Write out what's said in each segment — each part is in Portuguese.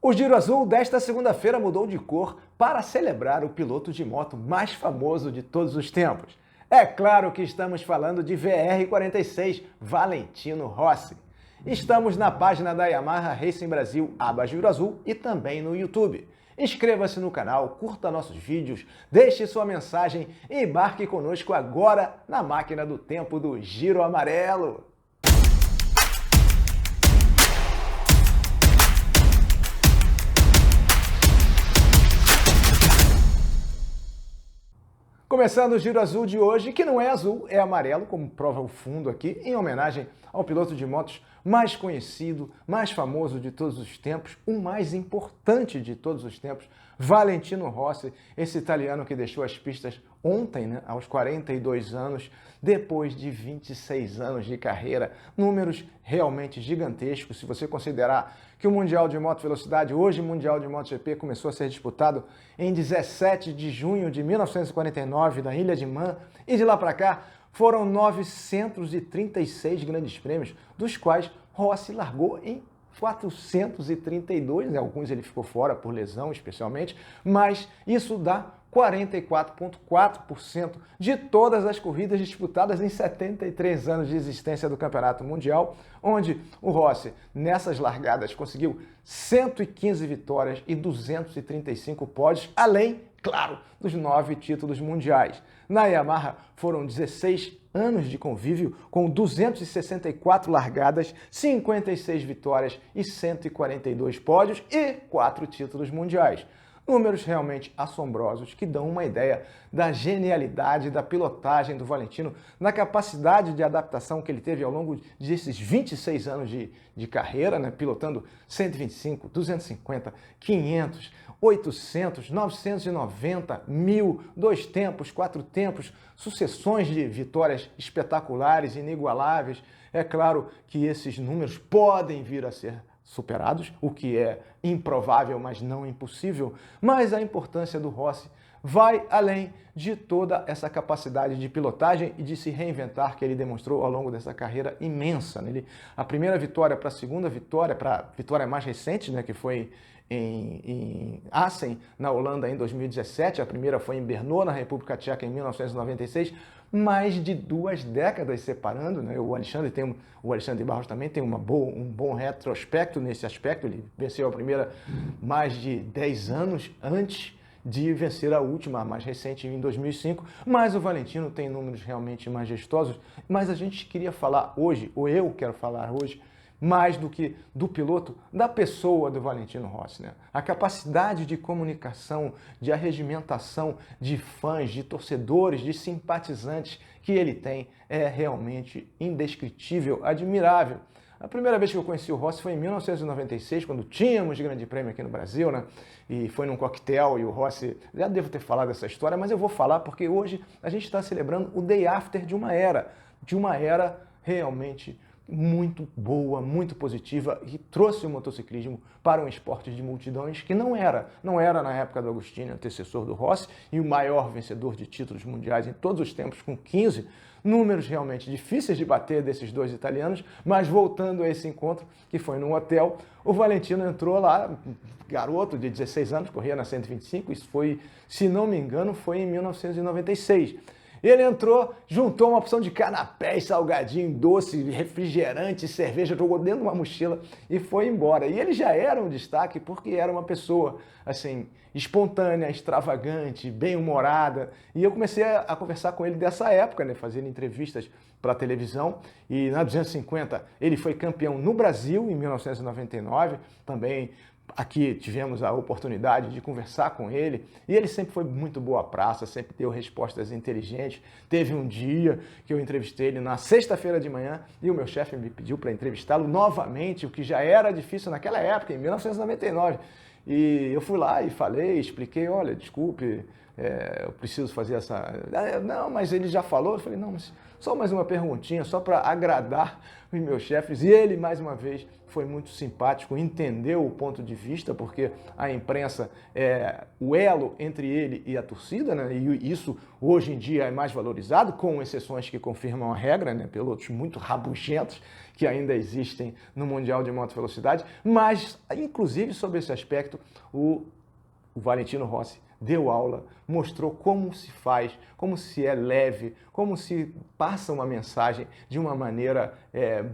O Giro Azul desta segunda-feira mudou de cor para celebrar o piloto de moto mais famoso de todos os tempos. É claro que estamos falando de VR46, Valentino Rossi. Estamos na página da Yamaha Racing Brasil, aba Giro Azul, e também no YouTube. Inscreva-se no canal, curta nossos vídeos, deixe sua mensagem e embarque conosco agora na máquina do tempo do Giro Amarelo. Começando o Giro Azul de hoje, que não é azul, é amarelo, como prova o fundo aqui, em homenagem ao piloto de motos mais conhecido, mais famoso de todos os tempos, o mais importante de todos os tempos, Valentino Rossi, esse italiano que deixou as pistas ontem, aos 42 anos, depois de 26 anos de carreira, números realmente gigantescos, se você considerar que o Mundial de Moto Velocidade, hoje o Mundial de MotoGP, começou a ser disputado em 17 de junho de 1949, na Ilha de Man, e de lá para cá foram 936 grandes prêmios, dos quais Rossi largou em 432, alguns ele ficou fora por lesão especialmente, mas isso dá 44,4% de todas as corridas disputadas em 73 anos de existência do Campeonato Mundial, onde o Rossi, nessas largadas, conseguiu 115 vitórias e 235 pódios, além, claro, dos 9 títulos mundiais. Na Yamaha foram 16 anos de convívio, com 264 largadas, 56 vitórias e 142 pódios e 4 títulos mundiais. Números realmente assombrosos que dão uma ideia da genialidade da pilotagem do Valentino, na capacidade de adaptação que ele teve ao longo desses 26 anos de carreira, pilotando 125, 250, 500, 800, 990, 1000, 2 tempos, 4 tempos, sucessões de vitórias espetaculares, inigualáveis. É claro que esses números podem vir a ser superados, o que é improvável, mas não impossível, mas a importância do Rossi vai além de toda essa capacidade de pilotagem e de se reinventar que ele demonstrou ao longo dessa carreira imensa. A primeira vitória para a segunda vitória, para a vitória mais recente, que foi em Assen, na Holanda, em 2017, a primeira foi em Brno, na República Tcheca, em 1996, mais de 2 décadas separando, O Alexandre Barros também tem um bom retrospecto nesse aspecto. Ele venceu a primeira mais de 10 anos antes de vencer a última, a mais recente, em 2005, mas o Valentino tem números realmente majestosos. Mas a gente queria falar hoje, ou eu quero falar hoje, mais do que do piloto, da pessoa do Valentino Rossi. A capacidade de comunicação, de arregimentação de fãs, de torcedores, de simpatizantes que ele tem é realmente indescritível, admirável. A primeira vez que eu conheci o Rossi foi em 1996, quando tínhamos Grande Prêmio aqui no Brasil, E foi num coquetel e o Rossi... Já devo ter falado dessa história, mas eu vou falar porque hoje a gente está celebrando o day after de uma era realmente muito boa, muito positiva, e trouxe o motociclismo para um esporte de multidões que não era na época do Agostini, antecessor do Rossi, e o maior vencedor de títulos mundiais em todos os tempos, com 15, números realmente difíceis de bater desses dois italianos. Mas voltando a esse encontro, que foi num hotel, o Valentino entrou lá, garoto de 16 anos, corria na 125, isso foi, se não me engano, foi em 1996. Ele entrou, juntou uma opção de canapés, salgadinho, doce, refrigerante, cerveja, jogou dentro de uma mochila e foi embora. E ele já era um destaque porque era uma pessoa, assim, espontânea, extravagante, bem-humorada. E eu comecei a conversar com ele dessa época, fazendo entrevistas para a televisão. E na 250 ele foi campeão no Brasil em 1999, também. Aqui tivemos a oportunidade de conversar com ele e ele sempre foi muito boa praça, sempre deu respostas inteligentes. Teve um dia que eu entrevistei ele na sexta-feira de manhã e o meu chefe me pediu para entrevistá-lo novamente, o que já era difícil naquela época, em 1999. E eu fui lá e falei, expliquei, olha, desculpe, eu preciso fazer essa... Não, mas ele já falou. Eu falei, não, mas só mais uma perguntinha, só para agradar os meus chefes. E ele, mais uma vez, foi muito simpático, entendeu o ponto de vista, porque a imprensa é o elo entre ele e a torcida, E isso hoje em dia é mais valorizado, com exceções que confirmam a regra, Pilotos muito rabugentos que ainda existem no Mundial de Moto Velocidade, mas, inclusive, sobre esse aspecto, o Valentino Rossi deu aula, mostrou como se faz, como se é leve, como se passa uma mensagem de uma maneira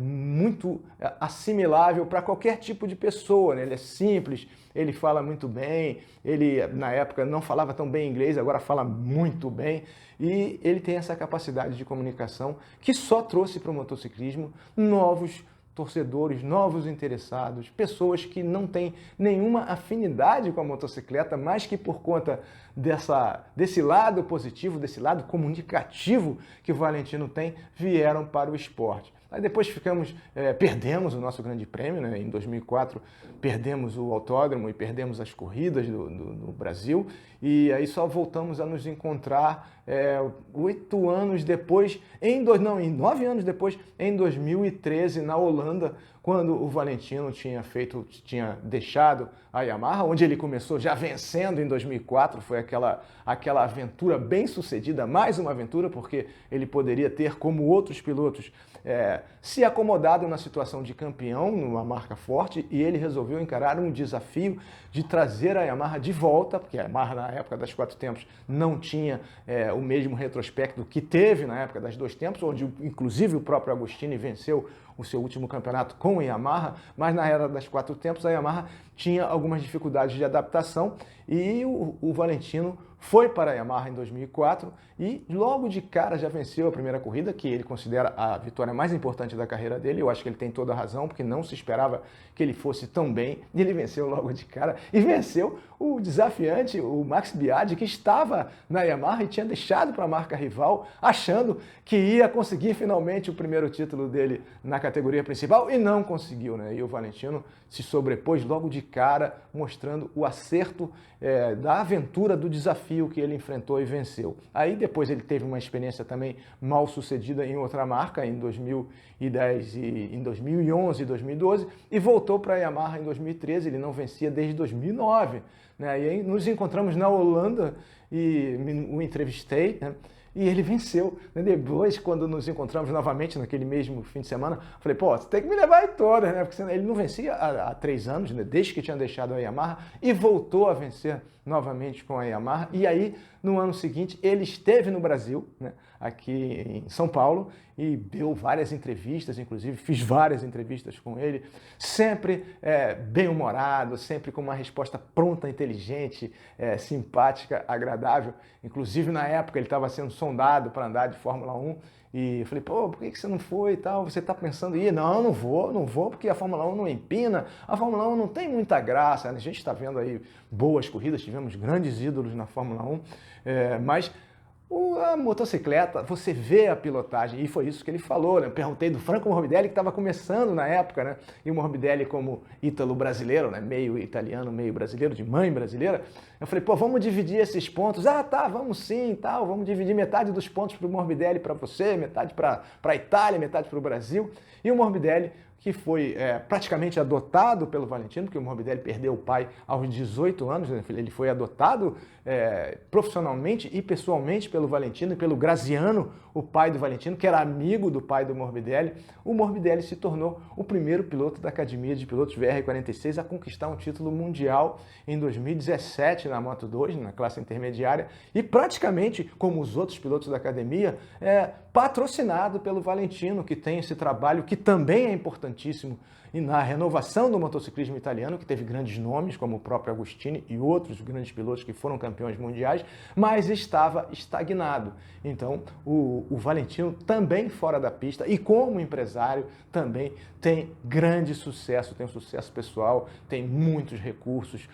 muito assimilável para qualquer tipo de pessoa, né? Ele é simples, ele fala muito bem, ele na época não falava tão bem inglês, agora fala muito bem, e ele tem essa capacidade de comunicação que só trouxe para o motociclismo novos torcedores, novos interessados, pessoas que não têm nenhuma afinidade com a motocicleta, mas que por conta desse lado positivo, desse lado comunicativo que o Valentino tem, vieram para o esporte. Aí depois perdemos o nosso grande prêmio, né? Em 2004 perdemos o autódromo e perdemos as corridas do Brasil, e aí só voltamos a nos encontrar 9 anos depois, em 2013, na Holanda, quando o Valentino tinha deixado a Yamaha, onde ele começou já vencendo em 2004, foi aquela aventura bem sucedida, mais uma aventura, porque ele poderia ter, como outros pilotos, se acomodado na situação de campeão, numa marca forte, e ele resolveu encarar um desafio de trazer a Yamaha de volta, porque a Yamaha na época das 4 tempos não tinha o mesmo retrospecto que teve na época das 2 tempos, onde inclusive o próprio Agostini venceu o seu último campeonato com a Yamaha, mas na era das 4 tempos a Yamaha tinha algumas dificuldades de adaptação e o Valentino foi para a Yamaha em 2004 e logo de cara já venceu a primeira corrida, que ele considera a vitória mais importante da carreira dele. Eu acho que ele tem toda a razão, porque não se esperava que ele fosse tão bem, e ele venceu logo de cara, e venceu o desafiante, o Max Biaggi, que estava na Yamaha e tinha deixado para a marca rival, achando que ia conseguir finalmente o primeiro título dele na categoria principal, e não conseguiu, né? E o Valentino se sobrepôs logo de cara, mostrando o acerto da aventura, do desafio que ele enfrentou e venceu. Aí depois ele teve uma experiência também mal sucedida em outra marca, em 2010 e em 2011 e 2012, e voltou para a Yamaha em 2013, ele não vencia desde 2009, né? E aí nos encontramos na Holanda e o entrevistei, né? E ele venceu. Depois, quando nos encontramos novamente naquele mesmo fim de semana, falei, pô, você tem que me levar em todas, né? Porque senão ele não vencia há 3 anos, né? Desde que tinha deixado a Yamaha, e voltou a vencer novamente com a Yamaha. E aí, no ano seguinte, ele esteve no Brasil, né? Aqui em São Paulo, e deu várias entrevistas, inclusive fiz várias entrevistas com ele, sempre bem-humorado, sempre com uma resposta pronta, inteligente, simpática, agradável. Inclusive, na época, ele estava sendo sondado para andar de Fórmula 1, e eu falei, pô, por que você não foi e tal? Você está pensando em ir? Não, não vou, porque a Fórmula 1 não empina, a Fórmula 1 não tem muita graça. A gente está vendo aí boas corridas, tivemos grandes ídolos na Fórmula 1, mas a motocicleta, você vê a pilotagem, e foi isso que ele falou, né? Eu perguntei do Franco Morbidelli, que estava começando na época, né? E o Morbidelli como ítalo-brasileiro, né? Meio italiano, meio brasileiro, de mãe brasileira. Eu falei, pô, vamos dividir esses pontos. Ah, tá, vamos sim, tal. Vamos dividir metade dos pontos para o Morbidelli para você, metade para a Itália, metade para o Brasil. E o Morbidelli, que foi praticamente adotado pelo Valentino, porque o Morbidelli perdeu o pai aos 18 anos, né? Ele foi adotado profissionalmente e pessoalmente pelo Valentino e pelo Graziano, o pai do Valentino, que era amigo do pai do Morbidelli. O Morbidelli se tornou o primeiro piloto da Academia de Pilotos VR46 a conquistar um título mundial em 2017 na Moto2, na classe intermediária, e praticamente, como os outros pilotos da academia, patrocinado pelo Valentino, que tem esse trabalho que também é importantíssimo e na renovação do motociclismo italiano, que teve grandes nomes, como o próprio Agostini e outros grandes pilotos que foram campeões mundiais, mas estava estagnado. Então, o Valentino também fora da pista e como empresário também tem grande sucesso, tem um sucesso pessoal, tem muitos recursos,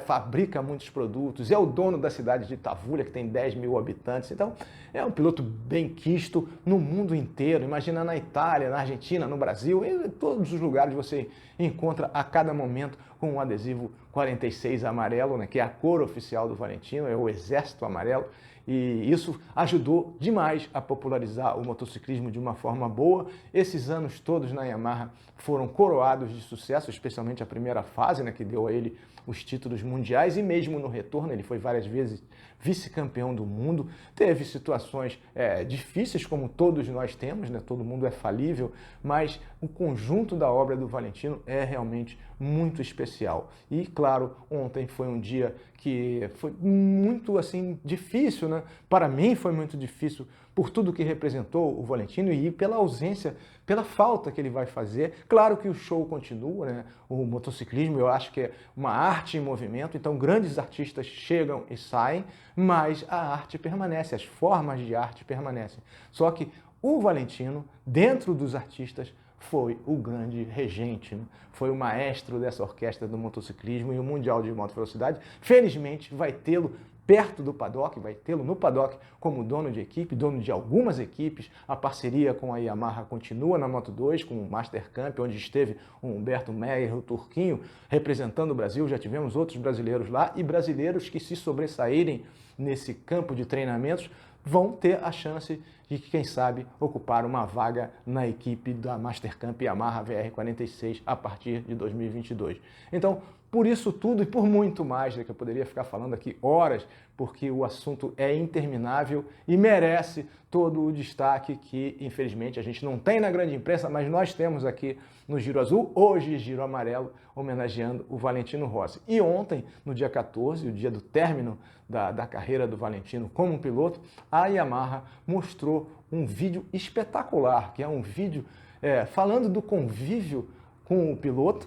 fabrica muitos produtos, é o dono da cidade de Tavulha, que tem 10 mil habitantes. Então, é um piloto bem quisto no mundo inteiro. Imagina na Itália, na Argentina, no Brasil, em todos os lugares você encontra a cada momento com um adesivo 46 amarelo, né, que é a cor oficial do Valentino, é o Exército Amarelo, e isso ajudou demais a popularizar o motociclismo de uma forma boa. Esses anos todos na Yamaha foram coroados de sucesso, especialmente a primeira fase, né, que deu a ele os títulos mundiais, e mesmo no retorno ele foi várias vezes vice-campeão do mundo. Teve situações difíceis, como todos nós temos, né? Todo mundo é falível, mas o conjunto da obra do Valentino é realmente muito especial. E, claro, ontem foi um dia que foi muito assim difícil, né? Para mim foi muito difícil por tudo que representou o Valentino e pela ausência, pela falta que ele vai fazer. Claro que o show continua, né? O motociclismo eu acho que é uma arte em movimento, então grandes artistas chegam e saem, mas a arte permanece, as formas de arte permanecem. Só que o Valentino, dentro dos artistas, foi o grande regente, né? Foi o maestro dessa orquestra do motociclismo e o Mundial de Moto Velocidade. Felizmente vai tê-lo perto do paddock, vai tê-lo no paddock como dono de equipe, dono de algumas equipes. A parceria com a Yamaha continua na Moto2, com o Master Camp, onde esteve o Humberto Meyer, o turquinho, representando o Brasil. Já tivemos outros brasileiros lá, e brasileiros que se sobressaírem nesse campo de treinamentos vão ter a chance de, quem sabe, ocupar uma vaga na equipe da Master Camp Yamaha VR46 a partir de 2022. Então, por isso tudo e por muito mais, né, que eu poderia ficar falando aqui horas, porque o assunto é interminável e merece todo o destaque que, infelizmente, a gente não tem na grande imprensa, mas nós temos aqui no Giro Azul, hoje Giro Amarelo, homenageando o Valentino Rossi. E ontem, no dia 14, o dia do término da carreira do Valentino como piloto, a Yamaha mostrou um vídeo espetacular, que é um vídeo falando do convívio com o piloto,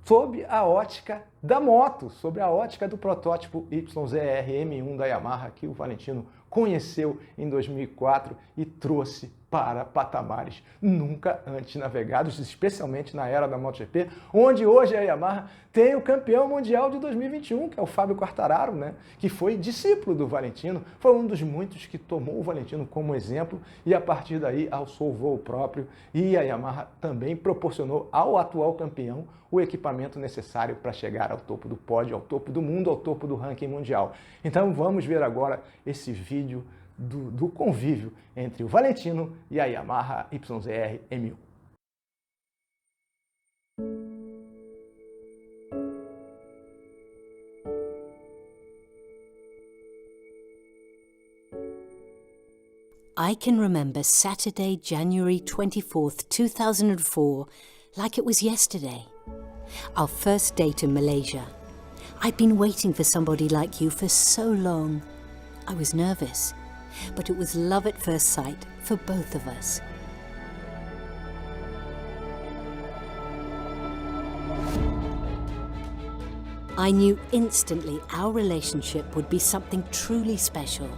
sob a ótica da moto, sobre a ótica do protótipo YZR M1 da Yamaha, que o Valentino conheceu em 2004 e trouxe para patamares nunca antes navegados, especialmente na era da MotoGP, onde hoje a Yamaha tem o campeão mundial de 2021, que é o Fábio Quartararo, né? Que foi discípulo do Valentino, foi um dos muitos que tomou o Valentino como exemplo e a partir daí alçou o voo próprio, e a Yamaha também proporcionou ao atual campeão o equipamento necessário para chegar ao topo do pódio, ao topo do mundo, ao topo do ranking mundial. Então vamos ver agora esse vídeo do convívio entre o Valentino e a Yamaha YZR M1. I can remember Saturday, January 24th, 2004, like it was yesterday. Our first date in Malaysia. I'd been waiting for somebody like you for so long. I was nervous, but it was love at first sight for both of us. I knew instantly our relationship would be something truly special.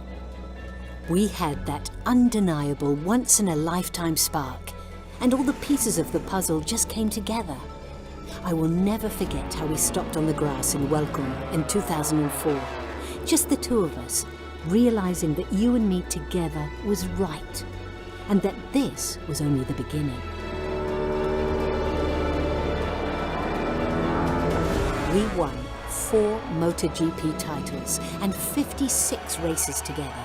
We had that undeniable once-in-a-lifetime spark, and all the pieces of the puzzle just came together. I will never forget how we stopped on the grass in Welcome in 2004, just the two of us, realizing that you and me together was right, and that this was only the beginning. We won 4 MotoGP titles and 56 races together.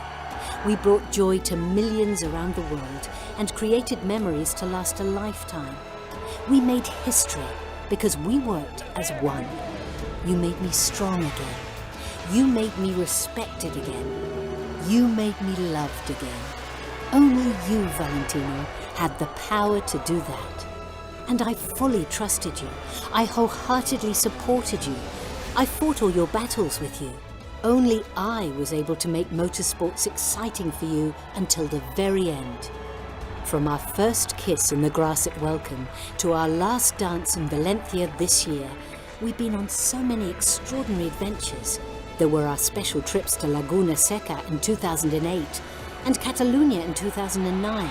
We brought joy to millions around the world and created memories to last a lifetime. We made history because we worked as one. You made me strong again. You made me respected again. You made me loved again. Only you, Valentino, had the power to do that. And I fully trusted you. I wholeheartedly supported you. I fought all your battles with you. Only I was able to make motorsports exciting for you until the very end. From our first kiss in the grass at Welcome to our last dance in Valencia this year, we've been on so many extraordinary adventures. There were our special trips to Laguna Seca in 2008 and Catalunya in 2009.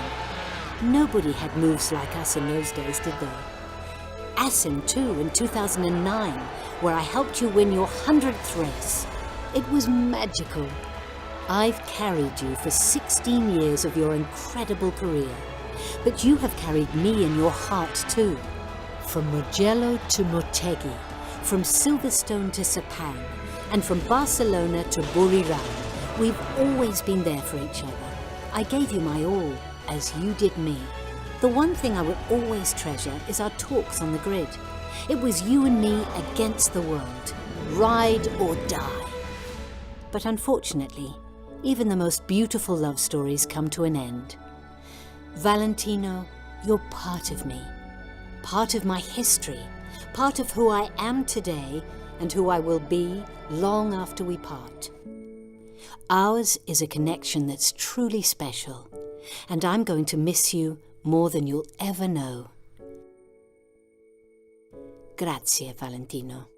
Nobody had moves like us in those days, did they? Assen too in 2009, where I helped you win your 100th race. It was magical. I've carried you for 16 years of your incredible career, but you have carried me in your heart too. From Mugello to Motegi, From Silverstone to Sepang, and from Barcelona to Buriram, we've always been there for each other. I gave you my all, as you did me. The one thing I will always treasure is our talks on the grid. It was you and me against the world, ride or die. But unfortunately, even the most beautiful love stories come to an end. Valentino, you're part of me, part of my history, part of who I am today and who I will be long after we part. Ours is a connection that's truly special, and I'm going to miss you more than you'll ever know. Grazie, Valentino.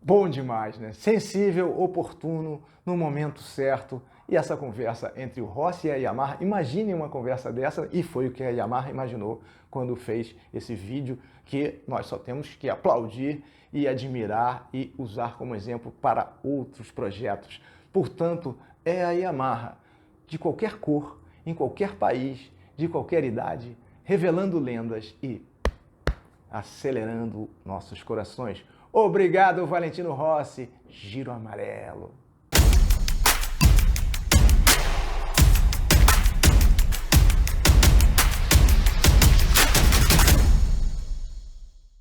Bom demais, né? Sensível, oportuno, no momento certo. E essa conversa entre o Rossi e a Yamaha, imagine uma conversa dessa, e foi o que a Yamaha imaginou quando fez esse vídeo, que nós só temos que aplaudir e admirar e usar como exemplo para outros projetos. Portanto, é a Yamaha, de qualquer cor, em qualquer país, de qualquer idade, revelando lendas e acelerando nossos corações. Obrigado, Valentino Rossi, Giro Amarelo.